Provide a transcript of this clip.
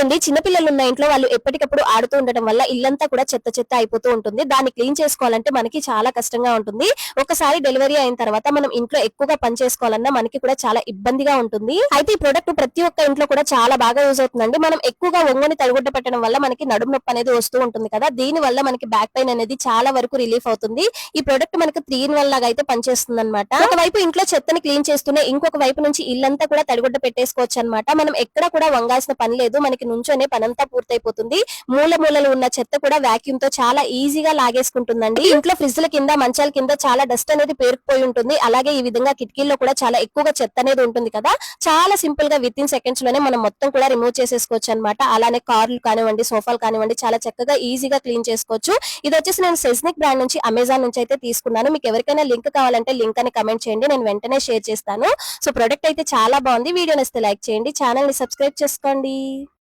అండి చిన్నపిల్లలు ఉన్న ఇంట్లో వాళ్ళు ఎప్పటికప్పుడు ఆడుతూ ఉండటం వల్ల ఇల్లంతా కూడా చెత్త చెత్త అయిపోతూ ఉంటుంది. దాన్ని క్లీన్ చేసుకోవాలంటే మనకి చాలా కష్టంగా ఉంటుంది. ఒకసారి డెలివరీ అయిన తర్వాత మనం ఇంట్లో ఎక్కువగా పని చేసుకోవాలన్నా మనకి కూడా చాలా ఇబ్బందిగా ఉంటుంది. అయితే ఈ ప్రొడక్ట్ ప్రతి ఒక్క ఇంట్లో కూడా చాలా బాగా యూజ్ అవుతుందండి. మనం ఎక్కువగా ఒంగని తడిగుడ్డ పెట్టడం వల్ల మనకి నడుము నొప్పి అనేది వస్తూ ఉంటుంది కదా, దీని వల్ల మనకి బ్యాక్ పెయిన్ అనేది చాలా వరకు రిలీఫ్ అవుతుంది. ఈ ప్రొడక్ట్ మనకి 3 in 1 లాగా అయితే పనిచేస్తుంది అనమాట. ఒకవైపు ఇంట్లో చెత్తని క్లీన్ చేస్తూనే ఇంకొక వైపు నుంచి ఇల్లంతా కూడా తడిగుడ్డ పెట్టేసుకోవచ్చు అనమాట. మనం ఎక్కడ కూడా వంగాల్సిన పని లేదు, మనకి నుంచోనే పనంతా పూర్తయిపోతుంది. మూల మూలలు ఉన్న చెత్త కూడా వాక్యూమ్ తో చాలా ఈజీగా లాగేసుకుంటుందండి. ఇంట్లో ఫ్రిడ్జ్ల కింద మంచాల కింద చాలా డస్ట్ అనేది పేరుకుపోయి ఉంటుంది. అలాగే ఈ విధంగా కిటికీల్లో కూడా చాలా ఎక్కువగా చెత్త అనేది ఉంటుంది కదా, చాలా సింపుల్ గా విత్ ఇన్ సెకండ్స్ లోనే మనం మొత్తం కూడా రిమూవ్ చేసేసుకోవచ్చు అనమాట. అలానే కార్లు కానివ్వండి, సోఫాలు కానివ్వండి, చాలా చక్కగా ఈజీగా క్లీన్ చేసుకోవచ్చు. ఇది వచ్చేసి నేను సెస్నిక్ బ్రాండ్ నుంచి అమెజాన్ నుంచి అయితే తీసుకున్నాను. మీకు ఎవరికైనా లింక్ కావాలంటే లింక్ అని కమెంట్ చేయండి, నేను వెంటనే షేర్ చేస్తాను. సో ప్రొడక్ట్ అయితే చాలా బాగుంది. వీడియో నచ్చితే లైక్ చేయండి, ఛానల్ ని సబ్స్క్రైబ్ చేసుకోండి.